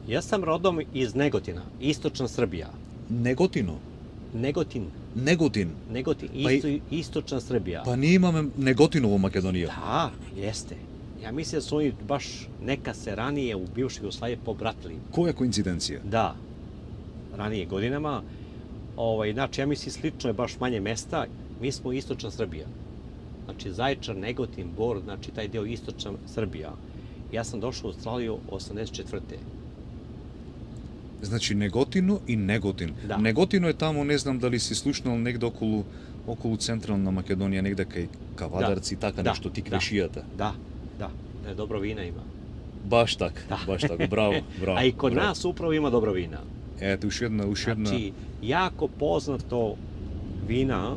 Ja sam rodom iz Negotina, istočna Srbija. Negotino? Negotin. Negotin? Negotin, istočna Srbija. Pa nije imamo Negotinu u Makedoniji. Da, jeste. Ja mislim da su oni baš neka se ranije u bivšoj Jugoslaviji pobratili. Koja koincidencija? Da, ranije godinama. Znači, ja mislim slično je baš manje mesta. Mi smo istočna Srbija. Znači, Zaječar, Negotin, Bor, znači taj deo istočna Srbija. Ja sam došao u Australiju 84. Znači Negotino i Negotin. Da. Negotino je tamo, ne znam da li si slušnal negde okolo centralna Makedonija, negde kaj Kavadarci, така nešto, ti Krešijata. Da, dobro vina ima. Baš tak, bravo. A i kod nas upravo ima dobro vina. Eto, još jedna... Znači, jako poznato vina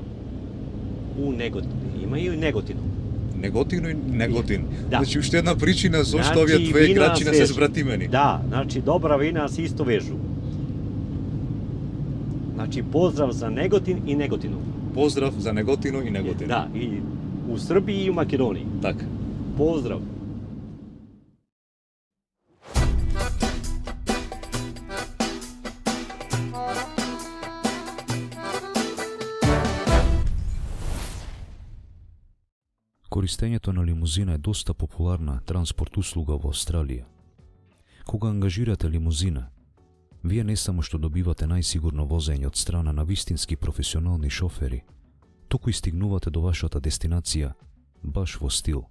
u Negotinu. Ima i u Negotinu. Negotino i Negotin. Da. Znači, još jedna pričina zašto ovije dve građine se zbratimeni. Da, znači, dobra vina se isto vežu. Znači, pozdrav za Negotin i Negotinu. Pozdrav za Negotinu i Negotinu. Da, i u Srbiji i u Makedoniji. Tak. Pozdrav. Користењето на лимузина е доста популарна транспорт услуга во Австралија. Кога ангажирате лимузина, вие не само што добивате најсигурно возење од страна на вистински професионални шофери, туку и стигнувате до вашата дестинација баш во стил.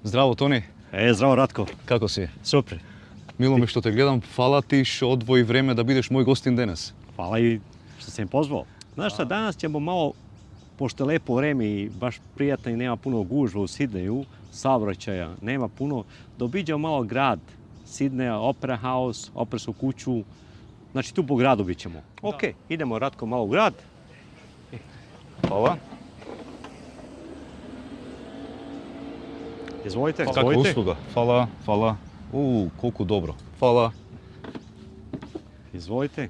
Здраво, Тони. Здраво, Ратко. Како си? Супер. Мило ми што те гледам, фала ти што одвои време да бидеш мој гостин денес. Hvala i što si me pozvao. Znaš šta, danas ćemo malo, pošto je lepo vreme i baš prijatno i nema puno gužva u Sidneju, saobraćaja nema puno, da obiđemo malo grad Sidneja, Opera House, Opersku kuću, znači tu po gradu bit ćemo. Ok, idemo Ratko malo u grad. Hvala. Izvolite. Каква услуга? Фала. Колку добро. Фала. Izvolite.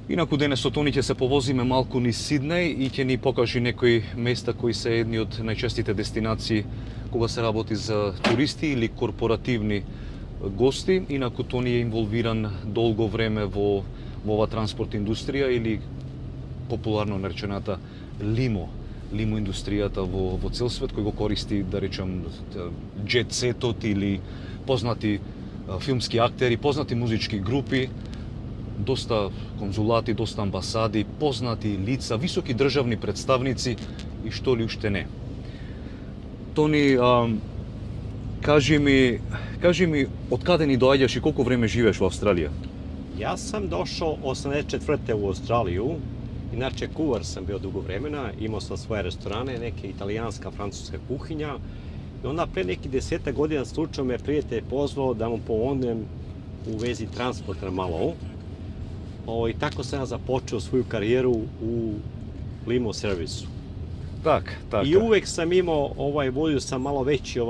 Инаку денес со Тони ќе се повозиме малку низ Сиднеј и ќе ни покажи некои места кои се едни од најчестите дестинации кога се работи за туристи или корпоративни гости. Инаку Тони е инволвиран долго време во оваа транспорт индустрија или популарно наречената лимо индустријата во цел свет, кој го користи, да речам, джет сетот или познати филмски актери, познати музички групи, доста конзулати, доста амбасади, познати лица, високи државни представници и што ли уште не. Тони, кажи ми од каде ни доаѓаш и колку време живееш во Австралија? Ja sam došao 84. u Australiju, inače kuvar sam bio dugo vremena, imao sam svoje restorane, neke italijanska, francuska kuhinja. I onda pre nekih 10 godina slučajno me prijatelj pozvao da mu pomognem u vezi transporta malo. I tako sam ja započeo svoju karijeru u limo servisu. Так. I uvek sam imao, vozio sam malo veći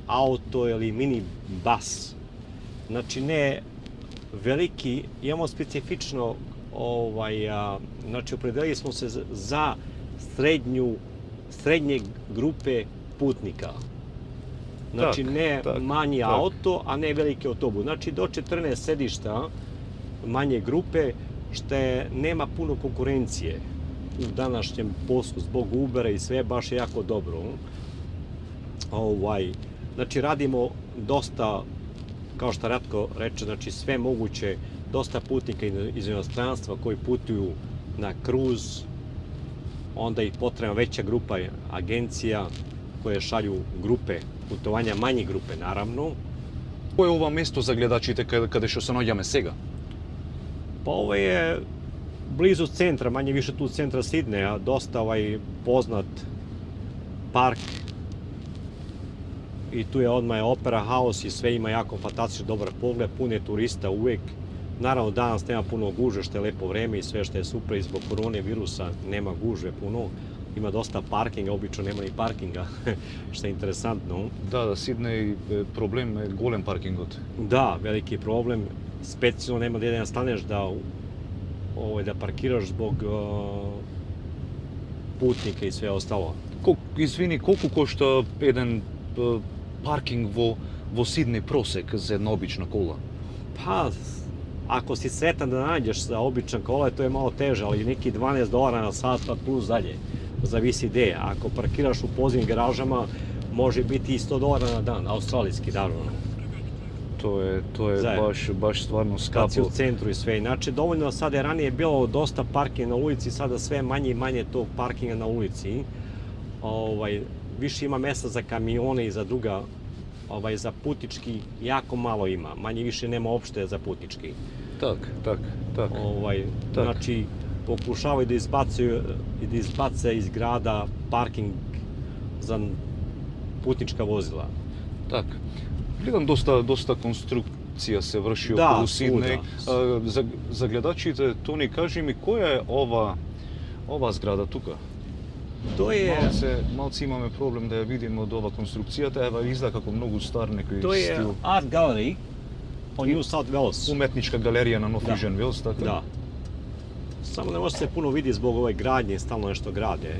auto ili mini bus. Znači ne veliki, imamo specifično, znači opredelili smo se za srednje grupe putnika. Znači ne manji auto, a ne veliki autobus. Znači do 14 sedišta manje grupe, što nema puno konkurencije u današnjem poslu zbog Ubera i sve, baš je jako dobro. Znači radimo dosta, kao što Ratko reče, znači sve moguće, dosta putnika iz inostranstva koji putuju na kruz, onda i potrebna veća grupa agencija koje šalju grupe putovanja, manje grupe naravno. Кој е ова место за гледачите каде што се наоѓаме сега? Pa ovo je blizu centra, manje više tu centra Sidneja, dosta poznat park. I tu je odmah Opera House i sve ima jako fantastičan dobar pogled, puno je turista uvek. Naravno danas nema puno gužve što je lepo vreme i sve što je super i zbog korone virusa nema gužve puno. Ima dosta parkinga, obično nema ni parkinga, što je interesantno. Да, Сиднеј проблем е голем паркингот. Da, veliki problem. Specijalno nema gdje da staneš da parkiraš zbog putnika i sve ostalo. Извини, колку кошта еден паркинг во Сиднеј просек за една обична кола? Pa, ako si sretan da nađeš za običan kola, to je malo teže, ali neki $12 na sat pa plus dalje. Zavisi gde. Ako parkiraš u podzemnim garažama, može biti i $100 na dan, australijski, naravno. To je baš stvarno Kad si u скапо. centru i sve. Inače, dovoljno sad je ranije bilo dosta parkinga na ulici, sada sve manje i manje tog parkinga na ulici. Više ima mesta za kamione i za druga, za putnički jako malo ima. Manje više nema uopšte za putnički. Так. Znači, pokušavaju da izbace iz grada parking za putnička vozila. Так. Гледам доста конструкција се врши Да, околу Сиднеј. свуда. За гледачите, Тони, кажи ми, која е ова зграда тука? To je, Малце имаме проблем да ја видиме од ова конструкцијата. Ева, изгледа како многу стар некој to je стил. Art Gallery on New South Wales. Уметничка галерија на Нов Да. Южен Велс, така? Da. Samo ne može se puno vidi zbog ove gradnje, stalno nešto grade.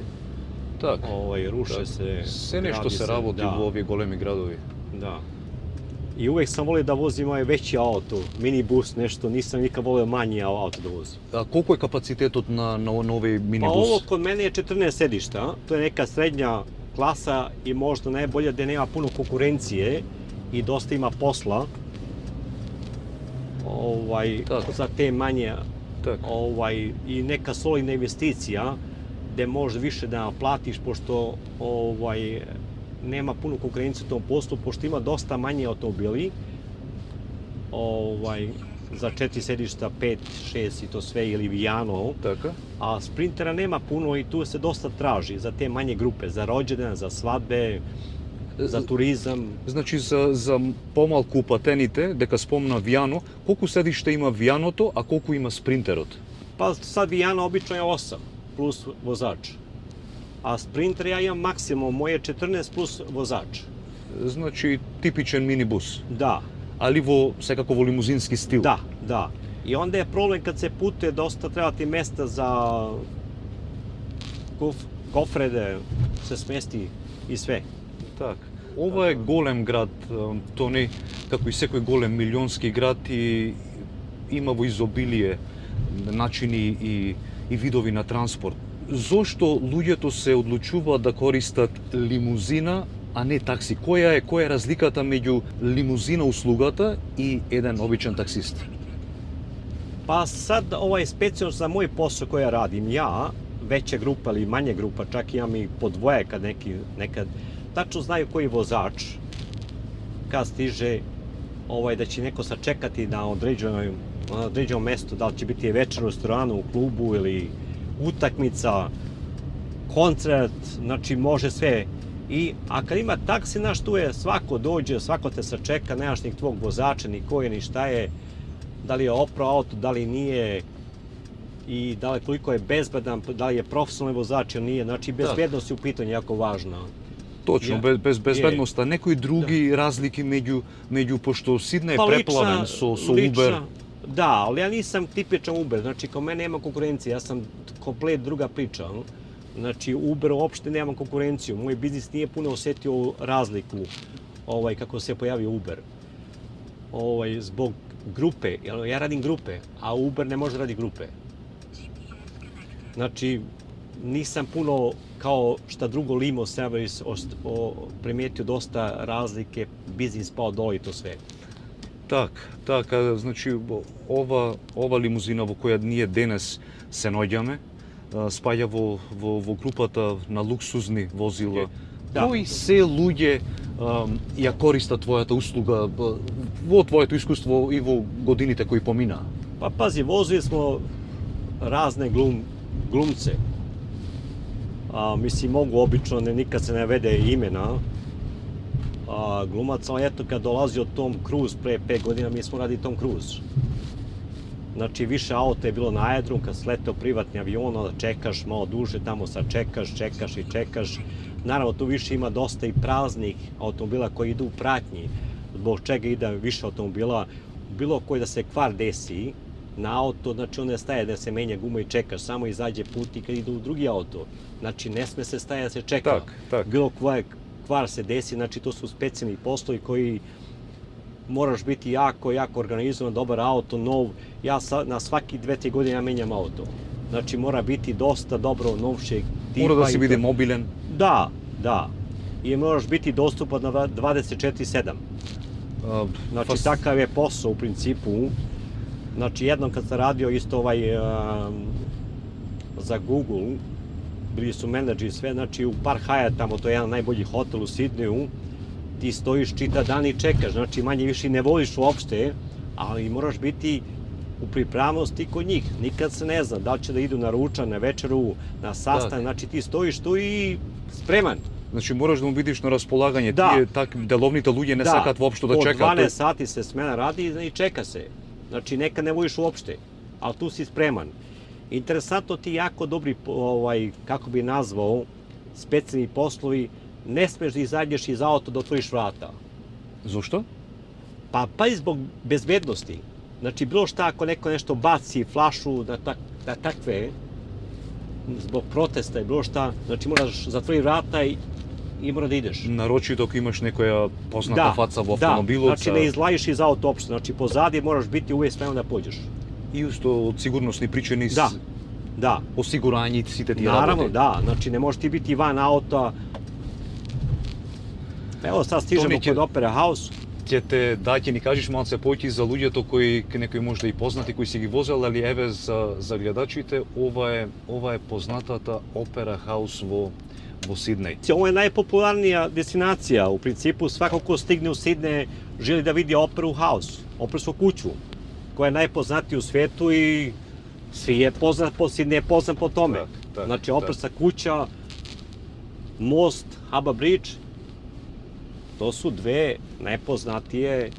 Така. Ruše se, Се нешто gradi се работи da, во овие големи градови. Da. I uvek sam volio da vozim ovaj veći auto, minibus, nešto, nisam nikad volio manji auto da vozim. А колку е капацитетот на овој Pa минибус? ovo kod mene je 14 sedišta, to je neka srednja klasa i možda najbolje da nema puno konkurencije i dosta ima posla. Tako. Za te manje Така. i neka solidna investicija gde možda više da platiš pošto nema puno konkurencije u tom poslu, pošto ima dosta manje automobili, za 4 sedišta, 5, 6 i to sve, ili Viano, Така. a sprintera nema puno i tu se dosta traži za te manje grupe, za rođendane, za svadbe, za turizam. Значи за помалку упатените, дека спомна Виано, колку седиште има Вианото, а колку има спринтерот? Pa sad Viano obično je 8 plus vozač, a sprinter ja imam maksimum, moje 14 plus vozač. Значи типичен минибус, Da, али секако во лимузински стил. da. I onda je problem kad se putuje, dosta treba ti mesta za kofre da se smesti i sve. Так. Ова е голем град, Тони, како и секој голем милионски град, и има во изобилие начини и видови на транспорт. Зошто луѓето се одлучуваат да користат лимузина, а не такси? Која е разликата меѓу лимузина услугата и еден обичен таксист? Pa sad specijalno za moj posao koji ja radim, ja, veća grupa ili manje grupa, čak imam i po dvoje nekad, tačno znaju koji vozač, kad stiže, da će neko sačekati na određenom mestu, da li će biti večer u restoranu, u klubu ili utakmica, koncert, znači može sve. A kad ima taksi, znaš, tu je svako dođe, svako te sačeka, nemaš ni tvog vozača, ni ko je, ni šta je, da li je oprao auto, da li nije, i da li koliko je bezbedan, da li je profesionalni vozač ili nije, znači bezbednost je u pitanju jako važna. Точно, без безбедноста. Некои други разлики меѓу пошто Сиднеј е преплавен со Uber. Da, ali ja nisam tipičan Uber, znači kod mene nema konkurencije, ja sam komplet druga priča. Znači Uber uopšte nema konkurenciju, moj biznis nije puno osetio razliku kako se pojavio Uber. Zbog grupe, ja radim grupe, a Uber ne može radi grupe. Znači, nisam puno kao šta drugo Limo Service primetio dosta razlike, biznis pao dole i to sve. Така, значи ова лимузина во која ние денес се наоѓаме спаѓа во групата на луксузни возила. Кои се луѓе ја користат твојата услуга во твоето искуство и во годините кои поминаа? Pa pazi, vozili smo razne glumce. Mislim, mogu obično, nikad se ne vede imena glumaca, ali eto kad dolazio Tom Cruise pre 5 godina, mi smo radili Tom Cruise. Znači, više auta je bilo na aerodrom, kad si leteo privatni avion, onda čekaš malo duže, tamo sad čekaš. Naravno, tu više ima dosta i praznih automobila koji idu u pratnji, zbog čega ide više automobila. Bilo koji da se kvar desi na auto, znači on ne staje da se menja guma i čekaš, samo izađe put i kad ide u drugi auto. Znači, ne sme se staje da se čeka. Tak. Bilo koje kvar se desi, znači to su specijalni poslovi koji moraš biti jako organizovan, dobar auto, nov. Ja na svaki 2-3 godine ja menjam auto. Znači mora biti dosta dobro novšeg tipa. Mora da si bude mobilen. Da. I moraš biti dostupan na 24/7. Znači takav je posao u principu. Znači jednom kad sam radio isto za Google, bili su menadžeri sve, znači u Park Hyatt, tamo to je jedan najbolji hotel u Sidneju, ti stojiš čita dan i čekaš, znači manje više ne voliš uopšte, ali moraš biti u pripravnosti kod njih. Nikad se ne zna da li će da idu na ručak, na večeru, na sastan, znači ti stojiš tu i spreman. Znači moraš da mu vidiš na raspolaganje, tije tak delovните ľudje ne sakat uopšte da čeka. Od 12 sati se smena radi i čeka se. Znači nekad ne voliš uopšte, ali tu si spreman. Interesantno, ti jako dobri, kako bi nazvao, specijalni poslovi, ne smeš da izađeš iz auta da otvoriš vrata. Zašto? Pa i zbog bezbednosti. Znači bilo šta ako neko nešto baci, flašu, da takve, zbog protesta i bilo šta, znači moraš zatvori vrata i mora da ideš. Naročito ako imaš nekoja poznata faca u automobilu. Da, znači ne izlajiš iz auta uopšte, znači pozadi moraš biti uvijek spreman da pođeš. I usto od sigurnosni pričani da. Osiguranji site ti Naravno, rabote. da, znači ne možeš ti biti van auta. Evo sad stižemo kod Opera House. Ќе ни кажеш малце појки за луѓето кои некои можда и познати кои си ги возел, али еве за гледачите, ова е познатата Опера Хаус во Сиднеј. Ovo je najpopularnija destinacija. U principu svako ko stigne u Sidnej želi da vidi Opera House, opersku kuću, koja je najpoznatija u svetu i svi je poznat po Sidneju, je poznat po tome. Znači operska kuća, most, Harbour Bridge, to su dve najpoznatije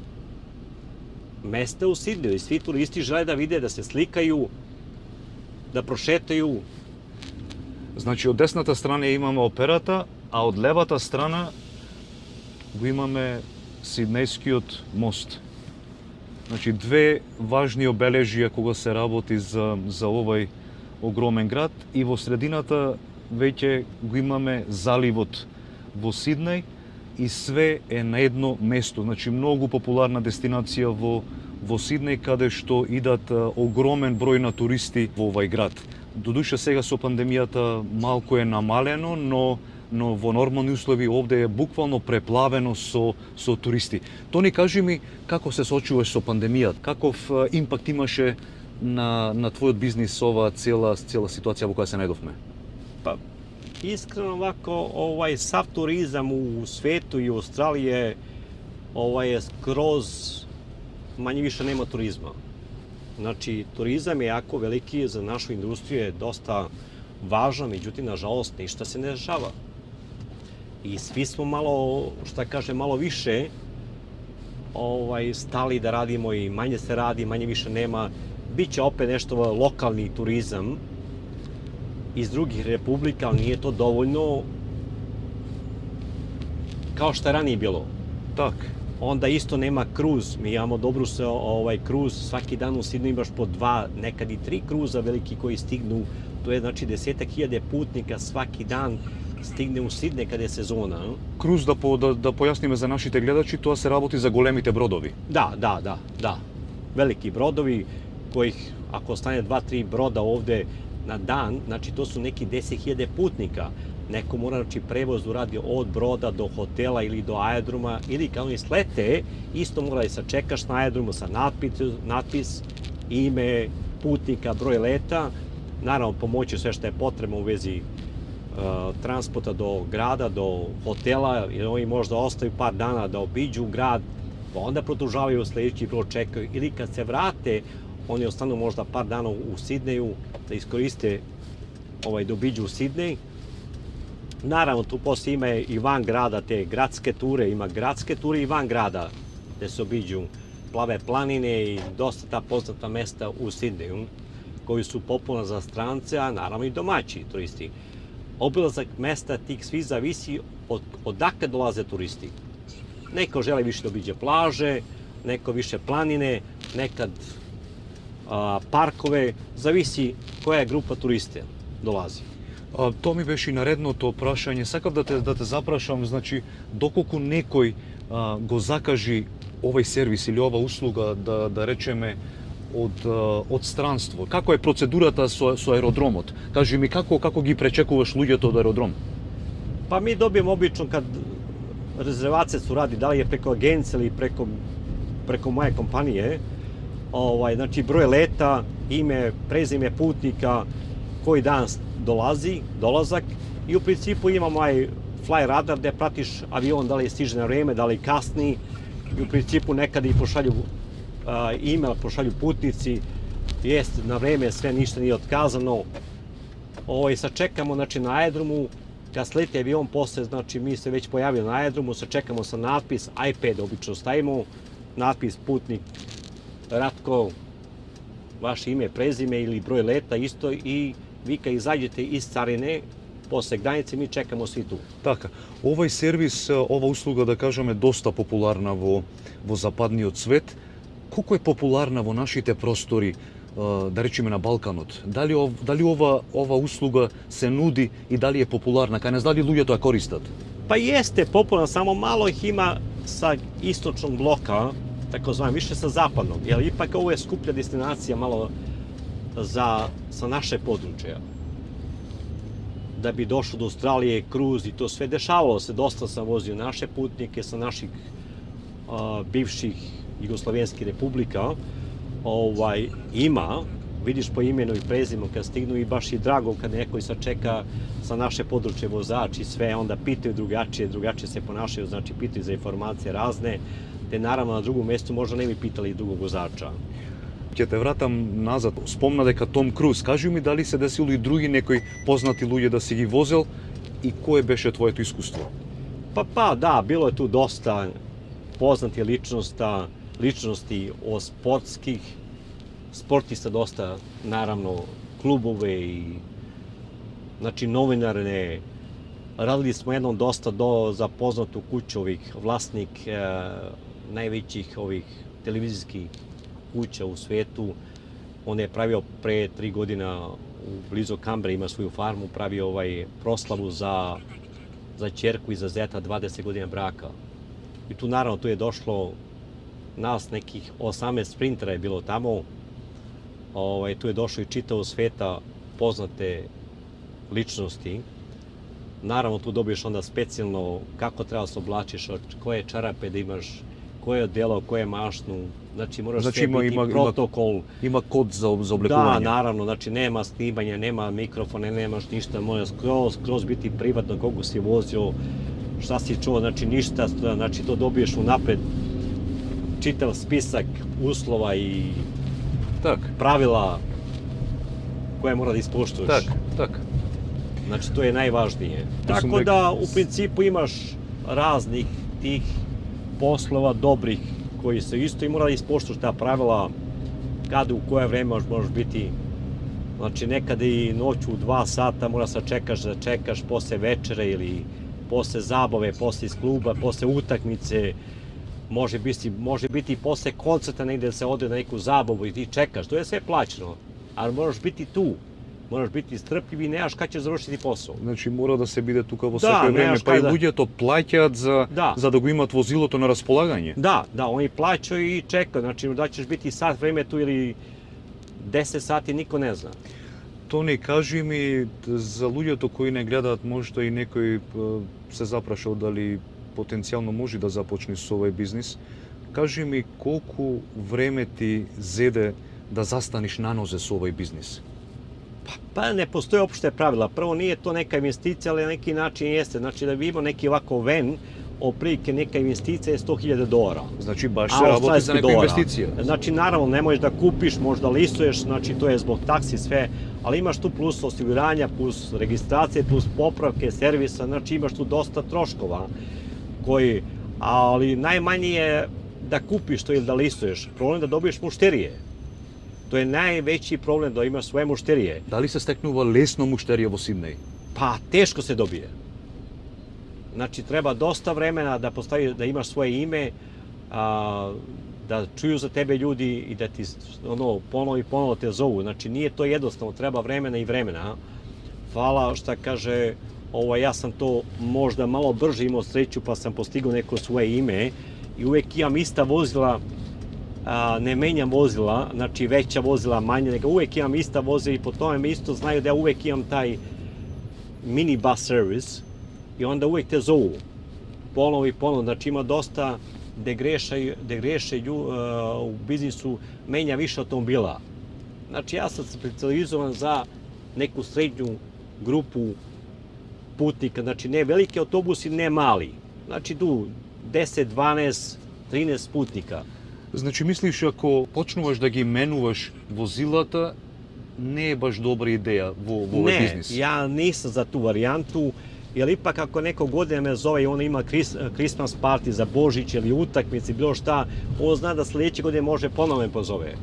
mesta u Sidneju i svi turisti žele da vide, da se slikaju, da prošetaju. Значи, од десната страна имаме операта, а од левата страна го имаме Сиднејскиот мост. Значи, две важни обележија кога се работи за овај огромен град и во средината веќе го имаме заливот во Сиднеј и све е на едно место. Значи, многу популарна дестинација во Сиднеј, каде што идат огромен број на туристи во овај град. Додуше сега со пандемијата малку е намалено, но во нормални услови овде е буквално преплавено со туристи. Тони, кажи ми како се сочуваш со пандемијата? Каков импакт имаше на твојот бизнис ова цела ситуација во која се најдовме? Pa, iskreno ovako, sav turizam u svetu i u Australiji je skroz, manje više nema turizma. Znači, turizam je jako veliki, za našu industriju je dosta važan, međutim, nažalost, ništa se ne dešava. I svi smo malo više stali da radimo i manje se radi, manje više nema. Biće opet nešto lokalni turizam iz drugih republika, ali nije to dovoljno kao što je ranije bilo. Tak. Onda isto nema kruz, mi imamo dobru kruz, svaki dan u Sidneju imaš po 2, nekad i 3 kruza veliki koji stignu, to je znači 10.000 putnika svaki dan stigne u Sidnej kada je sezona. Круз, да појасниме за нашите гледачи, тоа се работи за големите бродови. Da. Veliki brodovi kojih, ako stane 2-3 broda ovde na dan, znači to su neki 10.000 putnika. Neko mora prevoz uradi od broda do hotela ili do aerodroma, ili kad oni slete, isto mora da se čekaš na aerodromu sa natpis, ime putnika, broj leta, naravno pomoći sve što je potrebno u vezi transporta do grada, do hotela, jer oni možda ostaju par dana da obiđu grad, pa onda produžavaju sledeći brod, čekaju, ili kad se vrate, oni ostanu možda par dana u Sidneju, da iskoriste da obiđu Sidnej. Naravno, tu poslije ima i van grada te gradske ture, ima gradske ture i van grada, gde se obiđu plave planine i dosta ta poznata mesta u Sidneju, koji su popularna za strance, a naravno i domaći turisti. Obilazak mesta tih svi zavisi odakle dolaze turisti. Neko želi više da obiđe plaže, neko više planine, nekad parkove, zavisi koja grupa turiste dolazi. То ми беше и наредното прашање. Сакав да те запрашам, значи, доколку некој го закажи овој сервис или ова услуга, да речеме, од странство. Како е процедурата со аеродромот? Кажи ми како ги пречекуваш луѓето од аеродром? Pa mi dobijemo obično kad rezervacije su radi, da li je preko agencije ili preko moje kompanije, znači broj leta, ime, prezime putnika, koji dan dolazi, dolazak i u principu imamo fly radar gde pratiš avion da li stiže na vreme, da li kasni i u principu nekada i pošalju e-mail, pošalju putnici, jest na vreme, sve ništa nije otkazano. Sad čekamo znači, na aerodromu, kad sleti avion posle, znači mi se već pojavili na aerodromu, sad čekamo sa natpis, iPad obično stavimo, natpis putnik, Ratko, vaše ime, prezime ili broj leta isto i vi kad izađete iz carine, posle granice, mi čekamo svi tu. Така, овој сервис, ова услуга, да кажеме, доста популарна во западниот свет. Колку е популарна во нашите простори, да речеме на Балканот? Дали ова услуга се нуди и дали е популарна? Кај нас дали луѓето ја користат? Pa jeste popularno, samo malo ih ima sa istočnog bloka, takozvano, više sa zapadnog, jer ipak ovo je skuplja destinacija malo sa naše područja. Da bi došlo do Australije, kruz i to sve dešavalo se, dosta sam vozio naše putnike sa naših bivših jugoslovenskih republika, ima, vidiš po imenu i prezimenu kad stignu i baš je drago kad neko sad čeka sa naše područje vozač i sve, onda pitaju drugačije se ponašaju, znači pitaju za informacije razne, te naravno na drugom mjestu možda ne bi pitali drugog vozača. Ќе те вратам назад. Спомна дека Том Круз. Кажи ми дали се десило и други некои познати луѓе да си ги возел и кое беше твоето искуство? Pa da, bilo je tu dosta poznati ličnosti od sportista dosta, naravno, klubove i znači novinarne. Radili smo jednom dosta za poznatu kuću vlasnik najvećih televizijskih kuća u svetu. On je pravio pre 3 godina blizu Kambre, ima svoju farmu, pravio proslavu za ćerku i za zeta 20 godina braka. I tu naravno tu je došlo nas nekih 18 sprintera je bilo tamo. Tu je došlo i čitavog sveta poznate ličnosti. Naravno tu dobiješ onda specijalno kako treba se oblačiš, koje čarape da imaš, koje odelo, koje mašnu. Znači moraš sve biti protokol. Ima kod za oblekovanje. Da, naravno, znači nema snimanja, nema mikrofone, nemaš ništa, mora skroz biti privatno kogu si vozio, šta si čuo, znači ništa, znači to dobiješ unapred čitav spisak uslova i pravila koje mora da ispoštuješ. Tak. Znači to je najvažnije. Tako da u principu imaš raznih tih poslova dobrih koji se isto i mora da ispoštuješ ta pravila kada u koje vreme možeš biti. Znači nekada i noću u 2 sata mora da čekaš posle večere ili posle zabave, posle iz kluba, posle utakmice. Može biti i posle koncerta negde da se ode na neku zabavu i ti čekaš. To je sve plaćeno, ali moraš biti tu. Moraš biti strpljiv i nemaš kada ćeš završiti posao. Значи мора да се биде тука во секој време, па и луѓето плаќаат за да го имат возилото на располагање. Da, oni plaćaju i čekaju, znači da ćeš biti sat vreme tu ili 10 sati, niko ne zna. Тони, кажи ми, за луѓето кои не гледаат, можда и некој се запрашал дали потенцијално може да започне со овој бизнис. Кажи ми колку време ти зеде да застанеш на нозе со овој бизнис? Pa ne postoje opšte pravila. Prvo nije to neka investicija, ali na neki način jeste. Znači da bi imao neki ovako ven, otprilike neka investicija je $100,000. Znači baš se raboti za neku investiciju. Znači naravno ne možeš da kupiš, možda listuješ, znači to je zbog taksi sve, ali imaš tu plus osiguranja, plus registracije, plus popravke, servisa, znači imaš tu dosta troškova ali najmanje je da kupiš to ili da listuješ. Problem je da dobiješ mušterije. To je najveći problem da imaš svoje mušterije. Da li se steknuva lesno mušterije vo Sidneji? Pa teško se dobije. Znači treba dosta vremena da imaš svoje ime, da čuju za tebe ljudi i da ti ponovo te zovu. Znači nije to jednostavno, treba vremena i vremena. hvala šta kaže, ja sam to možda malo brže imao sreću pa sam postigao neko svoje ime i uvek imam ista vozila, ne menjam vozila, znači veća vozila, manje, nego uvek imam ista vozila i po tome me isto znaju da ja uvek imam taj minibus servis i onda uvek te zovu ponovo i ponovo, znači ima dosta gde greše u biznisu, menja više automobila. Znači ja sam specijalizovan za neku srednju grupu putnika, znači ne veliki autobusi, ne mali. Znači tu 10, 12, 13 putnika. Значи мислиш ако почнуваш да ги менуваш возилата, не е баш добра идеја во овој бизнис? Ne, ja nisam za tu varijantu, jer ipak ako neko godine me zove i on ima Christmas party za Božić ili utakmice, bilo šta, on zna da sledeće godine može ponovo me pozove.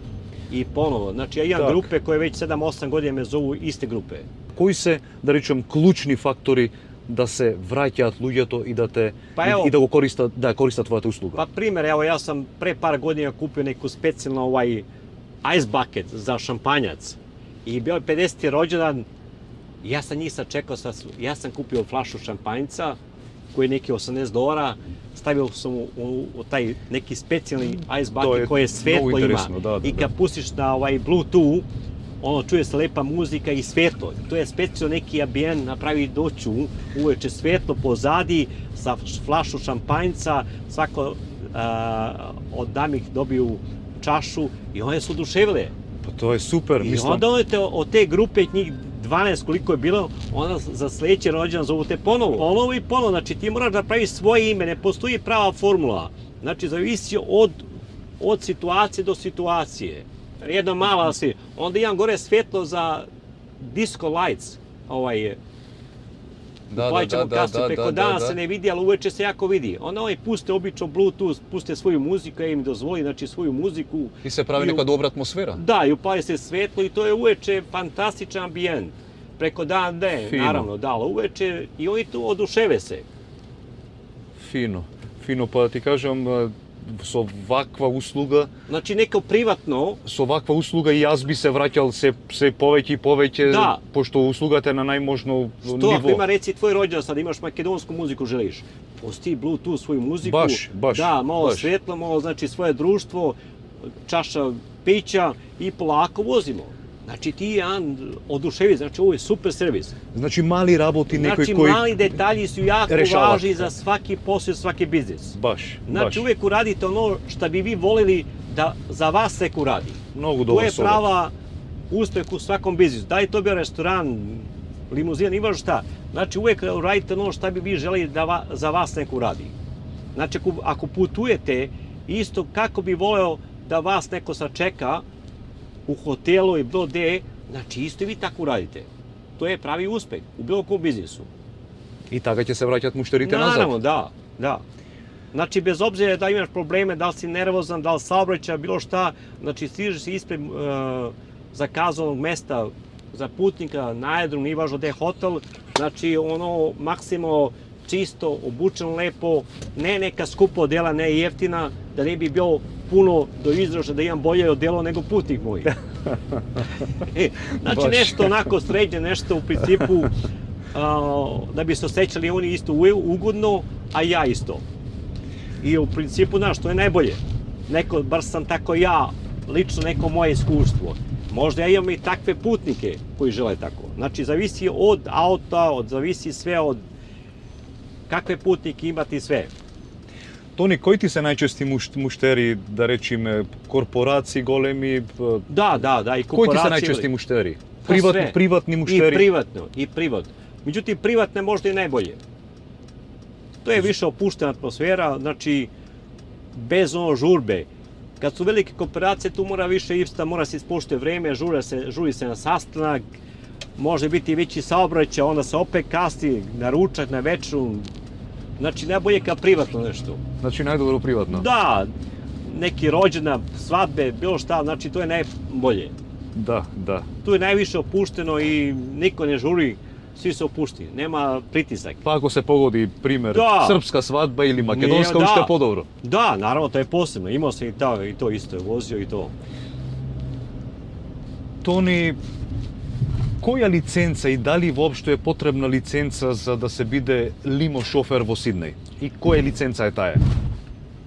I ponovo, znači ja imam grupe koje već 7-8 godina me zovu iste grupe. Кои се, да речем, клучни фактори да се враќаат луѓето и да те и да го користат, да користат твојата услуга? Pa primjer, evo ja sam pre par godina kupio neku specijalnu ice bucket za šampanjac i bio je 50. rođendan. Ja sam njih sačekao, ja sam kupio flašu šampanjca koji je neki $80, stavio sam u taj neki specijalni ice bucket koji je svetlo ima i kad pustiš na Bluetooth, ono čuje se lepa muzika i svetlo. To je specijalno neki ambijent, napravi doću, uveče svetlo pozadi sa flašu šampanjca, svako od damih dobiju čašu i one su oduševile. Pa to je super, I onda od te grupe, njih 12 koliko je bilo, onda za sledeći rođendan zovu te ponovo. Ponovo i ponovo, znači ti moraš da praviš svoje ime, ne postoji prava formula. Znači zavisi od situacije do situacije. Jedno malo si, onda imam gore svetlo za disco lights, plaćamo kasno, preko dana se ne vidi, ali uveče se jako vidi. Onda puste obično Bluetooth, puste svoju muziku, ja im dozvoli, znači svoju muziku. I se pravi neka dobra atmosfera. Da, i upali se svetlo i to je uveče fantastičan ambijent. Preko dana ne, naravno, da, ali uveče i oni tu oduševe se. Fino, pa ti kažem, со ваква услуга, значи неко приватно, со ваква услуга и јас би се враќал се повеќе и повеќе, да, пошто услугата е на најможно ниво. Што, ако има реци твој роđendan, sad imaš makedonsku muziku želiš, pusti Bluetooth svoju muziku, baš, da, malo svetlo, malo znači svoje društvo, čaša pića i polako vozimo. Znači ti oduševi, znači ovo je super servis. Znači mali работи некој кој... Znači mali detalji su jako važni za svaki posao, svaki biznis. Baš. Znači uvek uradite ono što bi vi volili da za vas neko uradi. Mnogo dobar savjet. To je prava uspeh u svakom biznisu. Da je to bio restoran, limuzina, nima šta. Znači uvek uradite ono što bi vi želeli da za vas neko uradi. Znači ako putujete, isto kako bi voleo da vas neko sačeka u hotelu i bilo gde, znači isto i vi tako uradite. To je pravi uspeh u bilo kom biznisu. I така ќе се враќаат муштарите назад? Naravno, da. Znači, bez obzira da imaš probleme, da li si nervozan, da li saobraćaj, bilo šta, znači stižeš se ispred zakazanog mesta za putnika na aerodrom, nije važno gde je hotel, znači ono maksimo čisto, obučeno lepo, ne neka skupa odela, ne jeftina, da ne bi bio puno do izražaja da imam bolje odelo nego putnik moj. Znači nešto onako srednje, nešto u principu da bi se osjećali oni isto ugodno, a ja isto. I u principu, znaš, to je najbolje. Neko, bar sam tako ja, lično neko moje iskustvo. Možda ja imam i takve putnike koji žele tako. Znači, zavisi od auta, zavisi sve od kakve putnike imati sve. Тони, кои ти се најчести муштери, да речеме, корпорации големи? Да, и корпорации. Кои ти се најчести муштери? Приватни муштери? И приватно. Меđutim, privatno je možda i najbolje. To je više opuštena atmosfera, znači, bez ono žurbe. Kad su velike korporacije, tu mora više ista, mora se ispoštuje vreme, žuri se na sastanak, može biti veći saobraćaj, onda se opet kasni na ručak, na večeru. Znači, najbolje kao privatno nešto. Znači, najdobro privatno? Da, neki rođendan, svadbe, bilo šta, znači, to je najbolje. Da. Tu je najviše opušteno i niko ne žuri, svi se opušti, nema pritisak. Pa ako se pogodi, primer, srpska svadba ili makedonska, уште е по-добро. Da, naravno, to je posebno, imao sam i to isto, vozio i to. Тони, Koja licenca i da li uopšte je potrebna licenca za da se bide limo šofer vo Sidnej? I koja licenca je taja?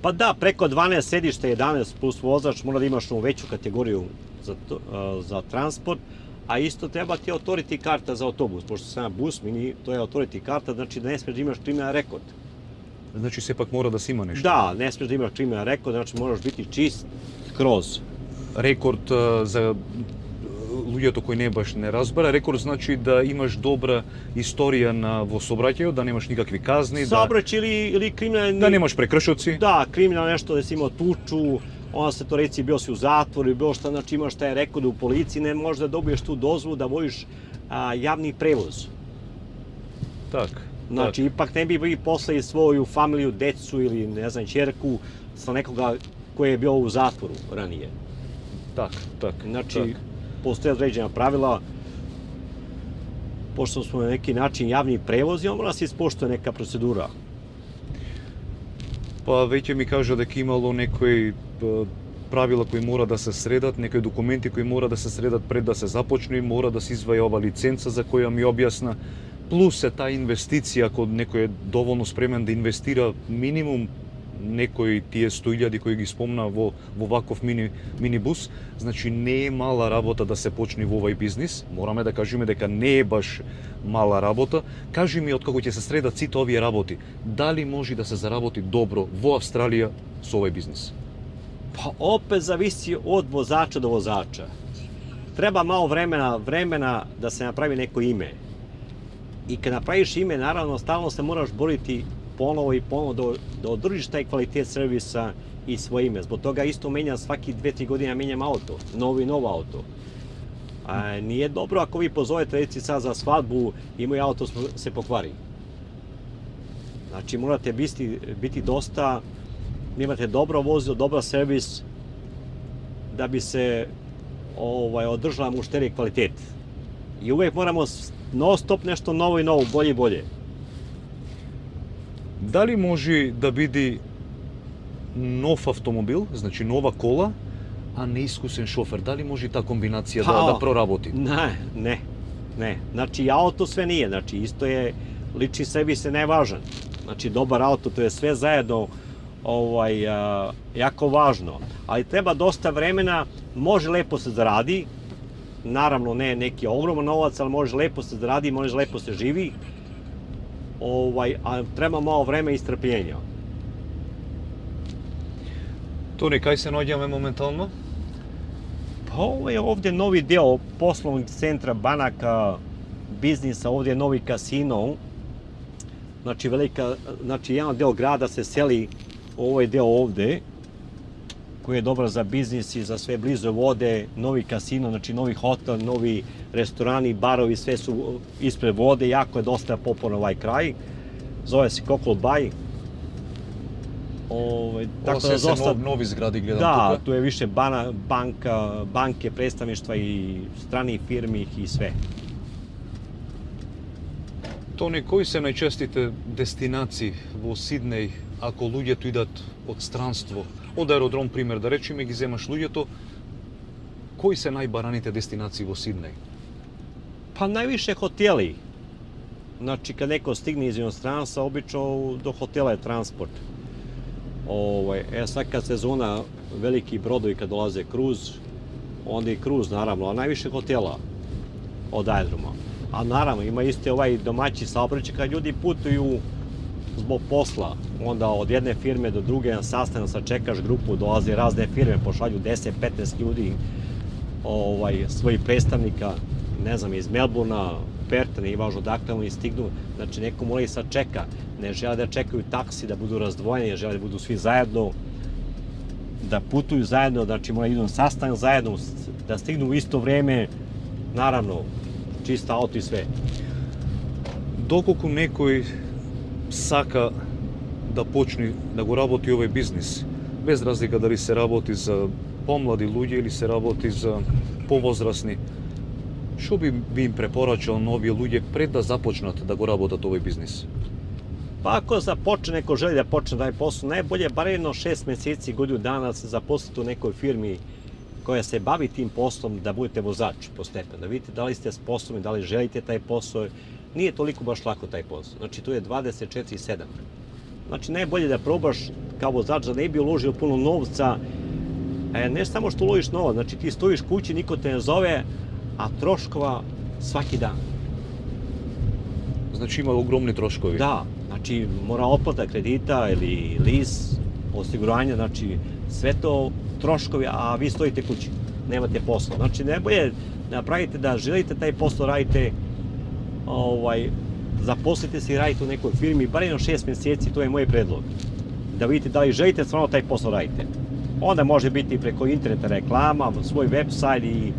Pa da, preko 12 sedišta, 11 plus vozač, mora da imaš veću kategoriju za transport, a isto treba ti authority karta za autobus, pošto sam bus, to je authority karta, znači da ne smiješ da imaš kriminalan rekord. Znači sepak mora da si ima nešto? Da, ne smiješ da imaš kriminalan rekord, znači moraš biti čist skroz. Rekord za ľuѓето кои не баш не разбара, рекорд значи да имаш добра историја во сообраќајот, да немаш никакви казни, Saobraćaj ili kriminalni... да немаш прекршоци. Da, kriminalno nešto da si imao tuču, onda se to reci bio si u zatvoru i bilo šta, znači imaš taj rekord u policiji, ne možeš da dobiješ tu dozvolu da voziš javni prevoz. Так. Znači, ipak ne bi vi poslali svoju familiju, decu ili, ne znam, ćerku sa nekoga koji je bio u zatvoru ranije. Так. Znači, postoje određena pravila, pošto smo na neki način javni prevoz i mora se ispoštuje neka procedura. Па веќе ми кажа дека имало некои правила кои мора да се средат, некои документи кои мора да се средат пред да се започне, мора да се изваја ова лиценца за која ми објасна, плюс е таа инвестиција, ако некој е доволно спремен да инвестира минимум некои тие 100.000 кои ги спомна во ваков минибус, значи не е мала работа да се почне во овој бизнис. Мораме да кажеме дека не е баш мала работа. Кажи ми откако ќе се средат сите овие работи, дали може да се заработи добро во Австралија со овој бизнис? Pa opet zavisi od vozača do vozača. Treba malo vremena da se napravi neko ime. I kad napraviš ime, naravno, stalno se moraš boriti ponovo i ponovo da održiš taj kvalitet servisa i svoje ime. Zbog toga isto menjam svaki 2-3 godine, menjam auto, novo auto. Nije dobro ako vi pozovete, reci sad za svadbu i moj auto se pokvari. Znači morate biti dosta, imate dobro vozilo, dobar servis, da bi se održala mušterija kvalitet. I uvek moramo non stop nešto novo i novo, bolje i bolje. Дали може да биде нов автомобил, значи нова кола, а неискусен шофер? Дали може таа комбинација да проработи? Ne. Znači auto sve nije, znači isto je, lični servis je najvažan. Znači dobar auto, to je sve zajedno jako važno. Ali treba dosta vremena, može lepo se zaradi, naravno ne neki ogroman novac, ali može lepo se zaradi, može lepo se živi. A treba malo vreme i strpljenja. Тони, кај се наоѓаме моментално? Pa ovo je ovdje novi deo poslovnog centra, banaka, biznisa, ovdje je novi kasino. Znači jedan deo grada se seli u ovaj deo ovdje, koji je dobar za biznis i za sve blizu vode, novi kasino, znači novi hotel, novi restorani, barovi, sve su ispred vode, jako je dosta popularan ovaj kraj. Zove se Cockle Bay. Tako da se novi zgradi gledam tuka. Da, tu je više banke, predstavništva i stranih firmi i sve. Тони, кои се најчестите дестинации во Сиднеј ако луѓето идат од странство? Од аеродром, пример, да речеме, ги земаш луѓето, кои се најбараните дестинации во Сиднеј? Pa najviše hoteli. Znači kad neko stigne iz inostranstva, obično do hotela je transport. Sad kad sezona, veliki brodovi kad dolaze kruz, onda i kruz naravno, a najviše hotela od aerodroma. A naravno ima isto domaći saobraćaj kad ljudi putuju zbog posla, onda od jedne firme do druge na sastanak, sad čekaš grupu, dolaze razne firme, pošalju 10-15 ljudi, svojih predstavnika, ne znam, iz Melbourna, Perta, nije važno dakle oni stignu, znači neko mora i sad čeka, ne žele da čekaju taksi, da budu razdvojeni, žele da budu svi zajedno, da putuju zajedno, znači mora idu na sastanak zajedno, da stignu u isto vreme, naravno, čista auto i sve. Доколку некој сака да почне да го работи овој бизнис, без разлика дали се работи за помлади луѓе или се работи за повозрасни, што би им препорачал на овие луѓе пред да започнат да го работат овој бизнис? Pa ako započne, neko želi da počne taj posao, najbolje bar jedno 6 meseci, godinu dana se zaposliti u nekoj firmi koja se bavi tim poslom da budete vozač postepeno, da vidite da li ste sposobni, da li želite taj posao. Nije toliko baš lako taj posao. Znači, tu je 24/7. Znači, najbolje da probaš kao vozač, da ne bi uložio puno novca. Ne samo što uložiš novac, znači ti stojiš kući, niko te ne zove, a troškova svaki dan. Znači ima ogromni troškovi. Da, znači mora otplata kredita ili lis, osiguranje, znači sve to troškovi, a vi stojite kući, nemate posla. Znači najbolje napravite da želite taj posao, radite, zaposlite se i radite u nekoj firmi, bar jedno 6 mjeseci, to je moj predlog. Da vidite da li želite stvarno taj posao radite. Onda može biti preko interneta reklama, svoj website i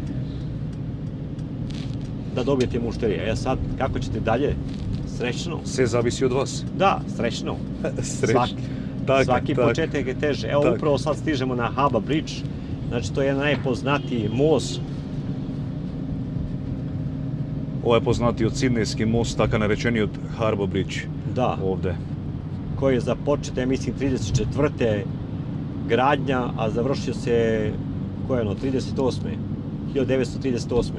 da dobijete mušterije. Sad, kako ćete dalje? Srećno. Sve zavisi od vas. Da, srećno. Svaki početak je teže. Evo, upravo sad stižemo na Harbour Bridge. Znači, to je najpoznatiji most. Ovo je poznati od Sidnejski most, tako narečeni od Harbour Bridge. Da. Ovde. Koji je započet, ja mislim, 34. gradnja, a završio se, 1938.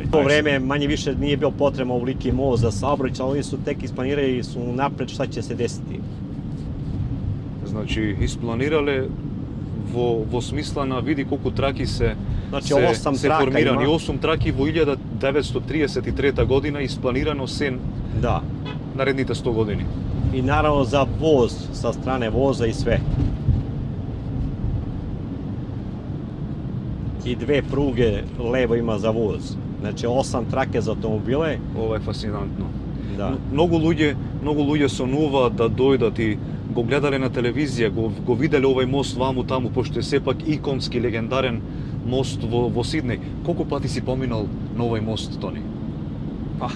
U to vreme manje više nije bio potrebno ovoliki most za saobraćaj, ali oni su tek isplanirali su napred šta će se desiti. Znači, isplanirale vo smisla na vidi koliko traki se formirani. 8 traki vo 1933. godina isplanirano sen naredните 100 godini. I naravno za voz, sa strane voza i sve. I 2 pruge levo ima za voz. Znači 8 trake za automobile. Ovo je fascinantno. Da. Mnogo ljudi sonuva da dojdat i go gledali na televiziji, go videli ovaj most vamo tamo, pošto je sepak ikonski, legendaren most vo Sidnej. Koliko pati si pominal na ovaj most, Toni? Pa,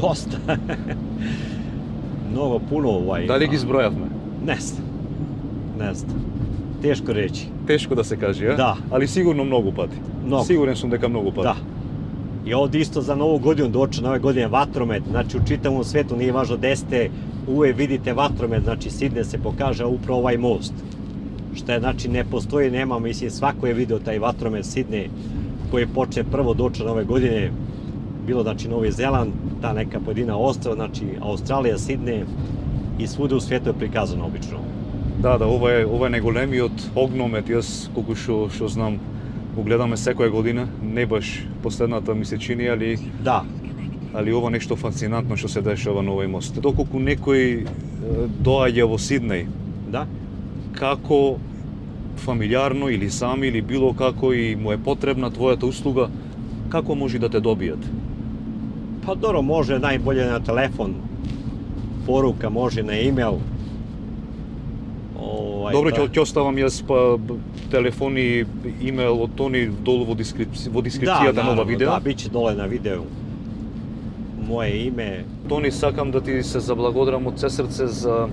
dosta. Mnogo, puno Da li gi zbrojavme? Ne znam. Teško reći. Teško da se kaže, ja? Da. Ali sigurno mnogo pati. Siguran sam deka mnogo pati. Da. I ovdje isto za novu godinu doći, nove godine vatromet, znači u čitavom svijetu, nije važno gde ste, uvijek vidite vatromet, znači Sidney se pokaže upravo ovaj most. Što je, znači, ne postoji, nema, mislim, svako je video taj vatromet Sidney koji počne prvo doći nove godine, bilo, znači, Novi Zeland, ta neka pojedina ostrava, znači Australija, Sidney i svuda u svijetu je prikazano obično. Da, ovo je najголемиот od огномет, jaz колку што знам, го гледаме секоја година, не баш последната месечини, али ова нешто фасцинантно што се дешава на овој мост. Доколку некој доаѓа во Сиднеј, како фамилиарно или сами или било како и му е потребна твојата услуга, како може да те добијат? Pa dobro, može najbolje na telefon, poruka može na e-mail. Dobro, ќе оставам јас па телефон и имейл од Тони долу во дескрипцијата на ова видео. Да, биće доле на видео. Моје име. Тони, сакам да ти се заблагодарам од се срце за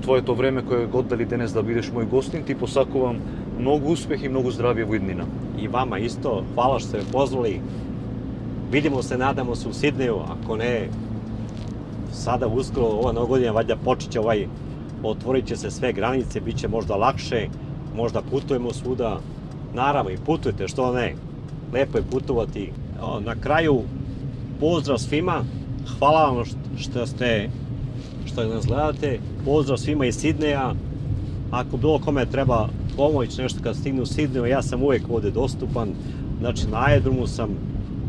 твоето време кое го оддели денес да бидеш мој гостин. Ти посакувам многу успех и многу здравје во иднина. И вама исто. Хвала што сте ме позвали. Vidimo se, nadamo se u Sidneju, ako ne, sada uskoro, ova nova godina, valjda počeće otvorit će se sve granice, bit će možda lakše, možda putujemo svuda, naravno i putujte, što ne, lepo je putovati. Na kraju, pozdrav svima, hvala vam što nas gledate, pozdrav svima iz Sidneja, ako bilo kome treba pomoć, nešto kad stignu u Sidneju, ja sam uvijek ovdje dostupan, znači na aerodromu sam,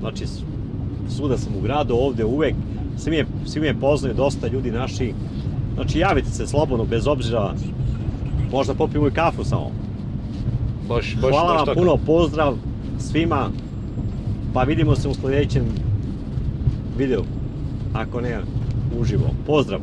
znači svuda sam u gradu, ovdje uvek, svi me poznaju, dosta ljudi naši, znači javite se slobodno, bez obzira, možda popijemo i kafu samo. Hvala vam puno, pozdrav svima, pa vidimo se u sljedećem videu, ako ne uživo. Pozdrav!